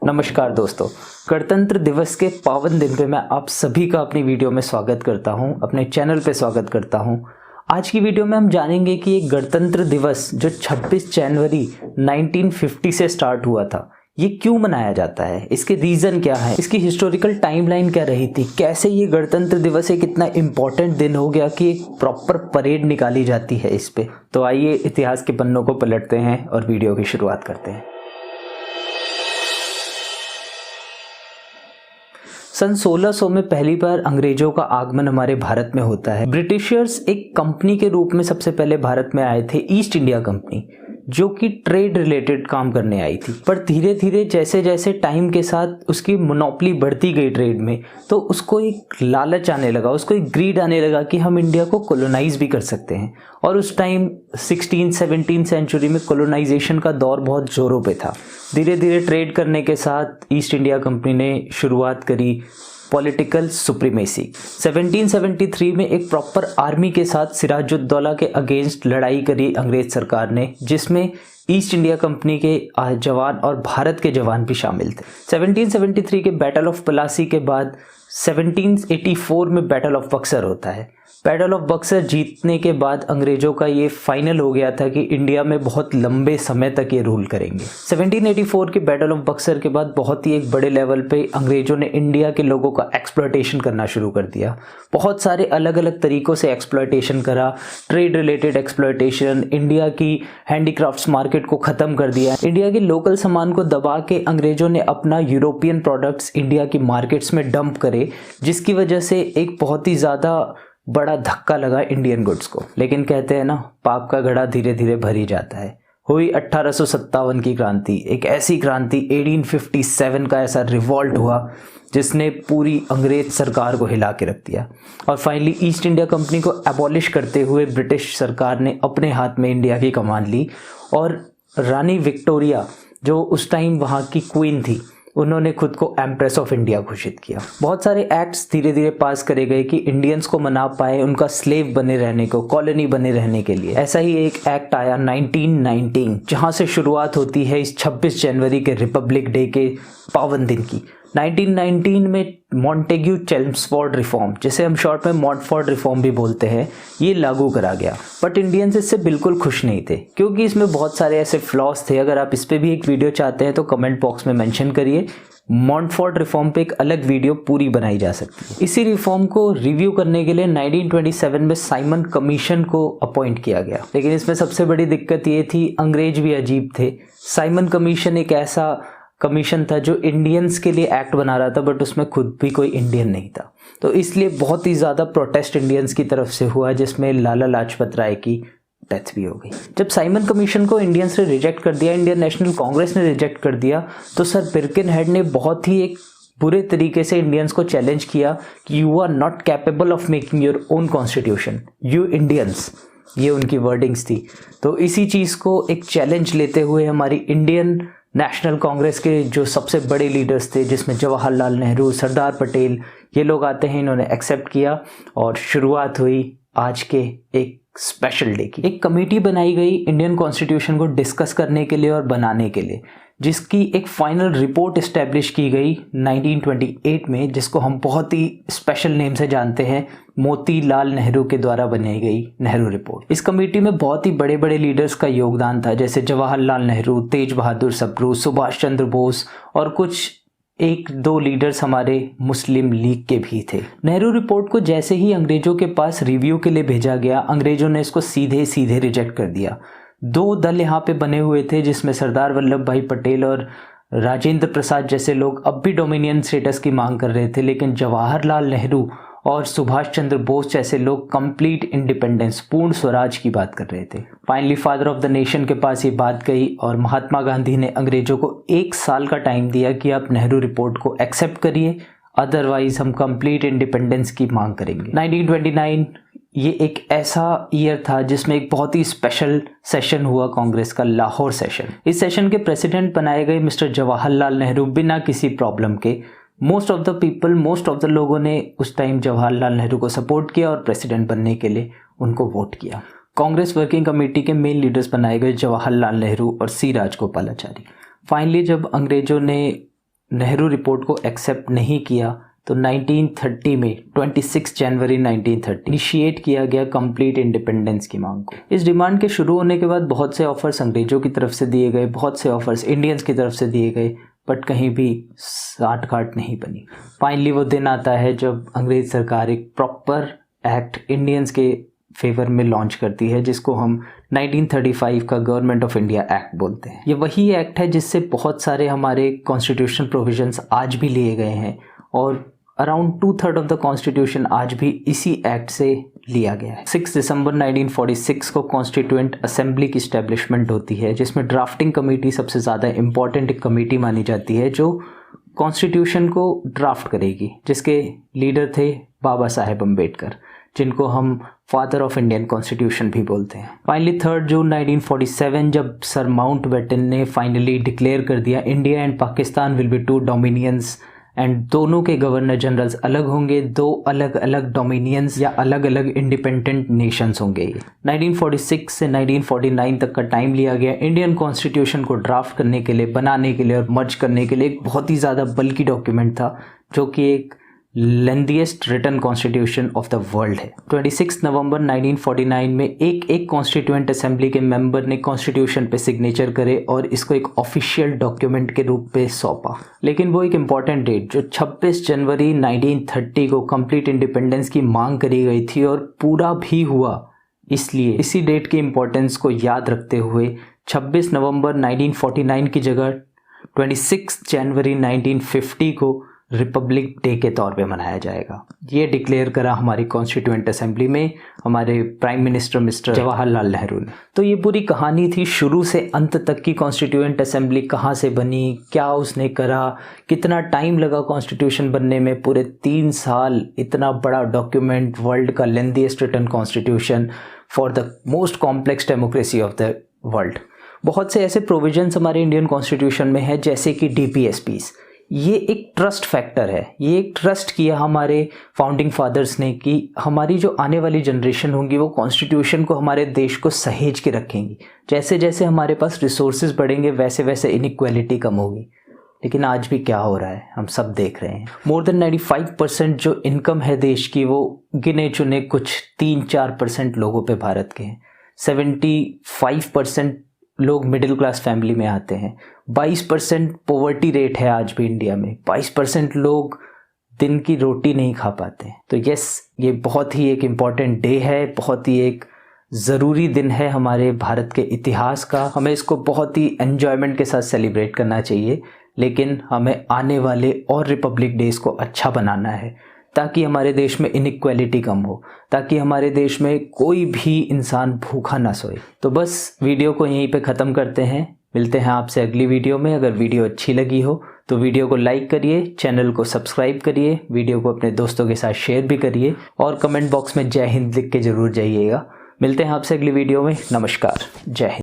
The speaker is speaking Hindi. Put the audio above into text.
नमस्कार दोस्तों, गणतंत्र दिवस के पावन दिन पे मैं आप सभी का अपनी वीडियो में स्वागत करता हूं, अपने चैनल पे स्वागत करता हूं। आज की वीडियो में हम जानेंगे कि ये गणतंत्र दिवस जो 26 जनवरी 1950 से स्टार्ट हुआ था, ये क्यों मनाया जाता है, इसके रीज़न क्या है, इसकी हिस्टोरिकल टाइमलाइन क्या रही थी, कैसे ये गणतंत्र दिवस एक इतना इम्पोर्टेंट दिन हो गया कि एक प्रॉपर परेड निकाली जाती है इस पे। तो आइए इतिहास के पन्नों को पलटते हैं और वीडियो की शुरुआत करते हैं। सन 1600 में पहली बार अंग्रेजों का आगमन हमारे भारत में होता है। ब्रिटिशर्स एक कंपनी के रूप में सबसे पहले भारत में आए थे, ईस्ट इंडिया कंपनी, जो कि ट्रेड रिलेटेड काम करने आई थी। पर धीरे धीरे जैसे जैसे टाइम के साथ उसकी मोनोपोली बढ़ती गई ट्रेड में, तो उसको एक लालच आने लगा, उसको एक ग्रीड आने लगा कि हम इंडिया को कॉलोनाइज भी कर सकते हैं। और उस टाइम 16-17 सेंचुरी में कॉलोनाइजेशन का दौर बहुत जोरों पे था। धीरे धीरे ट्रेड करने के साथ ईस्ट इंडिया कंपनी ने शुरुआत करी पॉलिटिकल सुप्रीमेसी। 1773 में एक प्रॉपर आर्मी के साथ सिराजुद्दौला के अगेंस्ट लड़ाई करी अंग्रेज सरकार ने, जिसमें ईस्ट इंडिया कंपनी के जवान और भारत के जवान भी शामिल थे। 1773 के बैटल ऑफ प्लासी के बाद 1784 में बैटल ऑफ बक्सर होता है। बैटल ऑफ बक्सर जीतने के बाद अंग्रेजों का ये फाइनल हो गया था कि इंडिया में बहुत लंबे समय तक ये रूल करेंगे। 1784 के बैटल ऑफ बक्सर के बाद बहुत ही एक बड़े लेवल पे अंग्रेजों ने इंडिया के लोगों का एक्सप्लॉयटेशन करना शुरू कर दिया। बहुत सारे अलग अलग तरीकों से एक्सप्लॉयटेशन करा, ट्रेड रिलेटेड एक्सप्लॉयटेशन, इंडिया की हैंडीक्राफ्ट्स मार्केट को ख़त्म कर दिया। इंडिया के लोकल सामान को दबा के अंग्रेजों ने अपना यूरोपियन प्रोडक्ट्स इंडिया की मार्केट्स में डंप करे, जिसकी वजह से एक बहुत ही ज़्यादा बड़ा धक्का लगा इंडियन गुड्स को। लेकिन कहते हैं ना, पाप का घड़ा धीरे धीरे भर ही जाता है। हुई 1857 की क्रांति, एक ऐसी क्रांति 1857 का ऐसा रिवॉल्ट हुआ जिसने पूरी अंग्रेज सरकार को हिला के रख दिया। और फाइनली ईस्ट इंडिया कंपनी को एबॉलिश करते हुए ब्रिटिश सरकार ने अपने हाथ में इंडिया की कमान ली, और रानी विक्टोरिया जो उस टाइम वहाँ की क्वीन थी, उन्होंने खुद को एम्प्रेस ऑफ इंडिया घोषित किया। बहुत सारे एक्ट्स धीरे धीरे पास करे गए कि इंडियंस को मना पाए उनका स्लेव बने रहने को, कॉलोनी बने रहने के लिए। ऐसा ही एक एक्ट आया 1919, जहां से शुरुआत होती है इस 26 जनवरी के रिपब्लिक डे के पावन दिन की। 1919 में मॉन्टेग्यू चेम्सफोर्ड रिफॉर्म, जिसे हम शॉर्ट में मॉन्टफोर्ड रिफॉर्म भी बोलते हैं, ये लागू करा गया। बट इंडियंस इससे बिल्कुल खुश नहीं थे, क्योंकि इसमें बहुत सारे ऐसे फ्लॉज थे। अगर आप इस पे भी एक वीडियो चाहते हैं तो कमेंट बॉक्स में मेंशन करिए, मॉन्टफोर्ड रिफॉर्म पे एक अलग वीडियो पूरी बनाई जा सकती है। इसी रिफॉर्म को रिव्यू करने के लिए 1927 में साइमन कमीशन को अपॉइंट किया गया। लेकिन इसमें सबसे बड़ी दिक्कत ये थी, अंग्रेज भी अजीब थे। साइमन कमीशन एक ऐसा कमीशन था जो इंडियंस के लिए एक्ट बना रहा था, बट उसमें खुद भी कोई इंडियन नहीं था। तो इसलिए बहुत ही ज़्यादा प्रोटेस्ट इंडियंस की तरफ से हुआ, जिसमें लाला लाजपत राय की डेथ भी हो गई। जब साइमन कमीशन को इंडियंस ने रिजेक्ट कर दिया, इंडियन नेशनल कांग्रेस ने रिजेक्ट कर दिया, तो सर बिर्केनहेड ने बहुत ही एक बुरे तरीके से इंडियंस को चैलेंज किया कि you are not capable of making your own constitution, you Indians, ये उनकी वर्डिंग्स थी। तो इसी चीज़ को एक चैलेंज लेते हुए हमारी इंडियन नेशनल कांग्रेस के जो सबसे बड़े लीडर्स थे, जिसमें जवाहरलाल नेहरू, सरदार पटेल, ये लोग आते हैं, इन्होंने एक्सेप्ट किया और शुरुआत हुई आज के एक स्पेशल डे की। एक कमेटी बनाई गई इंडियन कॉन्स्टिट्यूशन को डिस्कस करने के लिए और बनाने के लिए, जिसकी एक फाइनल रिपोर्ट इस्टेब्लिश की गई 1928 में, जिसको हम बहुत ही स्पेशल नेम से जानते हैं, मोतीलाल नेहरू के द्वारा बनाई गई नेहरू रिपोर्ट। इस कमेटी में बहुत ही बड़े बड़े लीडर्स का योगदान था, जैसे जवाहरलाल नेहरू, तेज बहादुर सप्रू, सुभाष चंद्र बोस और कुछ एक दो लीडर्स हमारे मुस्लिम लीग के भी थे। नेहरू रिपोर्ट को जैसे ही अंग्रेजों के पास रिव्यू के लिए भेजा गया, अंग्रेजों ने इसको सीधे सीधे रिजेक्ट कर दिया। दो दल यहाँ पे बने हुए थे, जिसमें सरदार वल्लभ भाई पटेल और राजेंद्र प्रसाद जैसे लोग अब भी डोमिनियन स्टेटस की मांग कर रहे थे, लेकिन जवाहरलाल नेहरू और सुभाष चंद्र बोस जैसे लोग कंप्लीट इंडिपेंडेंस, पूर्ण स्वराज की बात कर रहे थे। Finally father of the nation के पास ये बात गई और महात्मा गांधी ने अंग्रेजों को 1 साल का टाइम दिया कि आप नेहरू रिपोर्ट को एक्सेप्ट करिए, अदरवाइज हम कंप्लीट इंडिपेंडेंस की मांग करेंगे। 1929 ये एक ऐसा ईयर था जिसमें एक बहुत ही स्पेशल सेशन हुआ कांग्रेस का, लाहौर सेशन। इस सेशन के प्रेसिडेंट बनाए गए मिस्टर जवाहरलाल नेहरू, बिना किसी प्रॉब्लम के। Most of the people, most of the लोगों ने उस टाइम जवाहरलाल नेहरू को सपोर्ट किया और प्रेसिडेंट बनने के लिए उनको वोट किया। कांग्रेस वर्किंग कमेटी के मेन लीडर्स बनाए गए जवाहरलाल नेहरू और सी राजगोपालाचारी। फाइनली जब अंग्रेजों ने नेहरू रिपोर्ट को एक्सेप्ट नहीं किया तो 1930 में 26 जनवरी 1930 इनिशिएट किया गया कंप्लीट इंडिपेंडेंस की मांग को। इस डिमांड के शुरू होने के बाद बहुत से ऑफर्स अंग्रेजों की तरफ से दिए गए, बहुत से ऑफर्स इंडियंस की तरफ से दिए गए, बट कहीं भी साठ गांठ नहीं बनी। फाइनली वो दिन आता है जब अंग्रेज सरकार एक प्रॉपर एक्ट इंडियंस के फेवर में लॉन्च करती है, जिसको हम 1935 का गवर्नमेंट ऑफ इंडिया एक्ट बोलते हैं। ये वही एक्ट है जिससे बहुत सारे हमारे कॉन्स्टिट्यूशनल प्रोविजंस आज भी लिए गए हैं और अराउंड 2/3 ऑफ द कॉन्स्टिट्यूशन आज भी इसी एक्ट से लिया गया है। 6 दिसंबर 1946 को कॉन्स्टिट्यूएंट असेंबली की इस्टेब्लिशमेंट होती है, जिसमें ड्राफ्टिंग कमेटी सबसे ज़्यादा इम्पॉर्टेंट एक कमेटी मानी जाती है जो कॉन्स्टिट्यूशन को ड्राफ्ट करेगी, जिसके लीडर थे बाबा साहेब अम्बेडकर, जिनको हम फादर ऑफ इंडियन कॉन्स्टिट्यूशन भी बोलते हैं। फाइनली 3 जून 1947 जब सर माउंटबेटन ने फाइनली डिक्लेयर कर दिया India and Pakistan will be 2 dominions and दोनों के गवर्नर जनरल्स अलग होंगे, 2 अलग अलग डोमिनियंस या अलग अलग इंडिपेंडेंट नेशंस होंगे। 1946 से 1949 तक का टाइम लिया गया इंडियन कॉन्स्टिट्यूशन को ड्राफ्ट करने के लिए, बनाने के लिए और मर्ज करने के लिए। एक बहुत ही ज़्यादा बल्कि डॉक्यूमेंट था जो कि एक lengthiest written constitution of the world है। 26 नवंबर 1949 में एक कॉन्स्टिट्यूएंट असेंबली के मेंबर ने कॉन्स्टिट्यूशन पे सिग्नेचर करे और इसको एक ऑफिशियल डॉक्यूमेंट के रूप में सौंपा। लेकिन वो एक इम्पॉर्टेंट डेट जो 26 जनवरी 1930 को कंप्लीट इंडिपेंडेंस की मांग करी गई थी और पूरा भी हुआ, इसलिए इसी डेट की इम्पोर्टेंस को याद रखते हुए 26 नवंबर 1949 की जगह 26 जनवरी 1950 को रिपब्लिक डे के तौर पे मनाया जाएगा। ये डिक्लेयर करा हमारी कॉन्स्टिट्यूएंट असेंबली में हमारे prime minister mister Jawaharlal Nehru ने। तो ये पूरी कहानी थी शुरू से अंत तक की कॉन्स्टिट्यूएंट असेंबली कहाँ से बनी, क्या उसने करा, कितना टाइम लगा कॉन्स्टिट्यूशन बनने में, पूरे 3 साल, इतना बड़ा डॉक्यूमेंट, वर्ल्ड का lengthiest written constitution for the most complex democracy of the world. बहुत से ऐसे प्रोविजंस हमारे इंडियन कॉन्स्टिट्यूशन में है जैसे कि DPSPs। ये एक ट्रस्ट फैक्टर है, ये एक ट्रस्ट किया हमारे फाउंडिंग फादर्स ने कि हमारी जो आने वाली जनरेशन होंगी वो कॉन्स्टिट्यूशन को, हमारे देश को सहेज के रखेंगी। जैसे जैसे हमारे पास रिसोर्सेज बढ़ेंगे वैसे वैसे इनइक्वालिटी कम होगी। लेकिन आज भी क्या हो रहा है हम सब देख रहे हैं। मोर देन 95% जो इनकम है देश की वो गिने चुने कुछ 3-4% लोगों पे भारत के हैं। 75% लोग मिडिल क्लास फैमिली में आते हैं। 22% पॉवर्टी रेट है आज भी इंडिया में। 22% लोग दिन की रोटी नहीं खा पाते। तो यस, ये बहुत ही एक इम्पॉर्टेंट डे है, बहुत ही एक ज़रूरी दिन है हमारे भारत के इतिहास का। हमें इसको बहुत ही एन्जॉयमेंट के साथ सेलिब्रेट करना चाहिए, लेकिन हमें आने वाले और रिपब्लिक डेज़ को अच्छा बनाना है ताकि हमारे देश में इनइक्वालिटी कम हो, ताकि हमारे देश में कोई भी इंसान भूखा ना सोए। तो बस वीडियो को यहीं पे ख़त्म करते हैं। मिलते हैं आपसे अगली वीडियो में। अगर वीडियो अच्छी लगी हो तो वीडियो को लाइक करिए, चैनल को सब्सक्राइब करिए, वीडियो को अपने दोस्तों के साथ शेयर भी करिए और कमेंट बॉक्स में जय हिंद लिख के ज़रूर जाइएगा। मिलते हैं आपसे अगली वीडियो में। नमस्कार, जय हिंद।